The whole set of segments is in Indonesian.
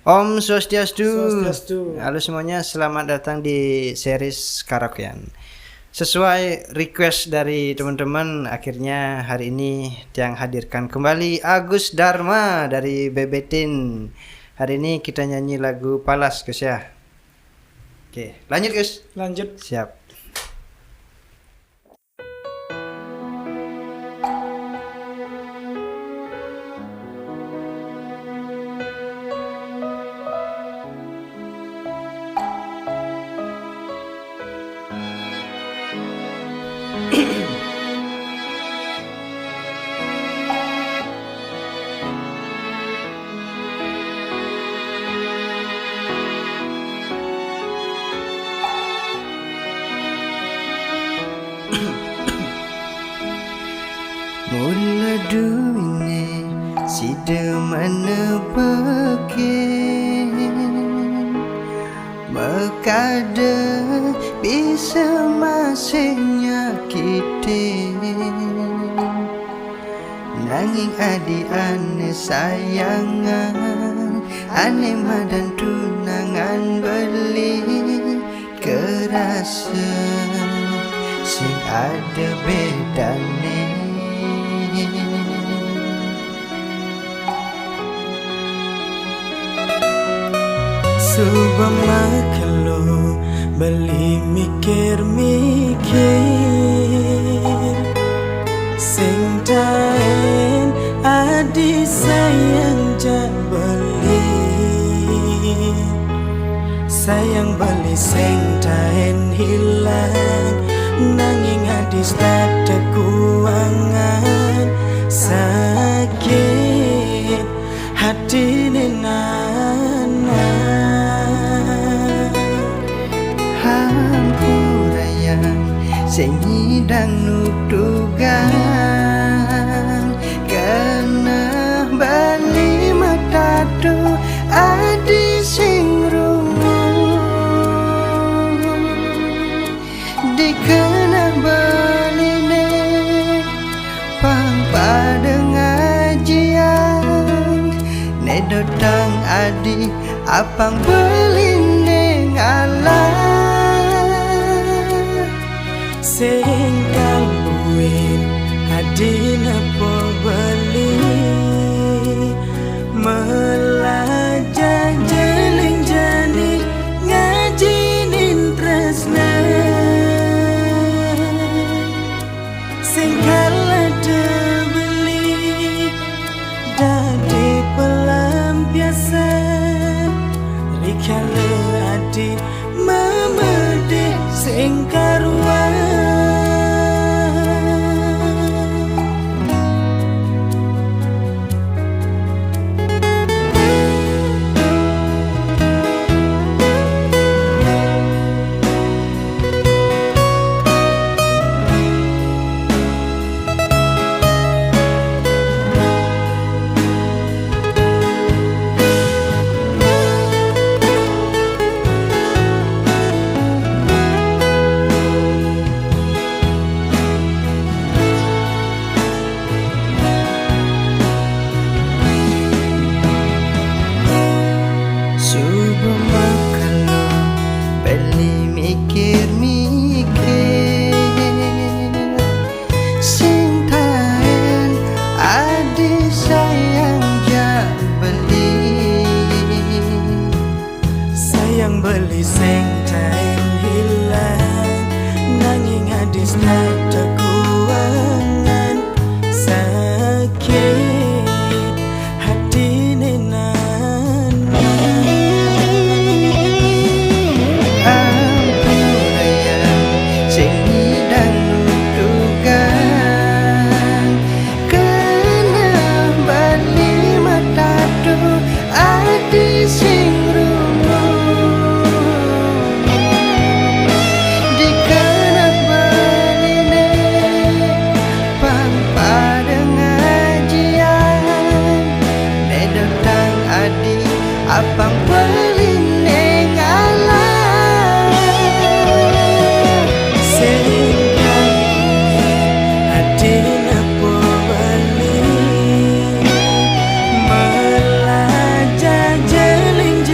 Om Swastiastu. Swastiastu. Halo semuanya, selamat datang di series karaokean. Sesuai request dari teman-teman, akhirnya hari ini yang hadirkan kembali Agus Dharma dari Bebetin. Hari ini kita nyanyi lagu Palas, Gus ya. Oke, lanjut Gus. Lanjut. Siap. Mula dunia si demana pakai Makada bisa masih nyakiti Nanging adi ane sayangan Ane madan tunangan beli Kerasa sing ada bedane Subama kalau beli mikir-mikir Sing daen adi sayang jak beli Sayang beli sing daen hilang Nanging hadis tak ada kuangan Sakit hati nana Hampurayang sing hidang nudugan Kena bali matatu adi sing rungu Dikena beline pang pada ngajian Nedotang adi apang beline ngalah Sing kambuin adina po beli Melajah jeling jani ngajinin tresna Sing kalah dibeli dadi pelampiasan Rikala adi memede sing karuan Subama kalau beli mikir-mikir Sintain adi sayang jak beli Sayang beli sing daen hilang Nanging hadis tak ada kuangan Sakit hati nana Hampurayang sing hidang nudugan Kena bali matatu adi sing rungu Dikena beline pang pada ngajian Nedotang adi apang beline ngalah Sing kambuin adina po beli Melajah jeling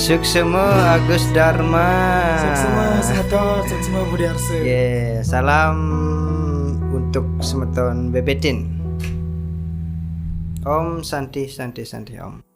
Suksema Agus Dharma. Semua semeton, semua Budi Arse. Salam untuk semeton Bebetin. Om Santi Santi Santi Om.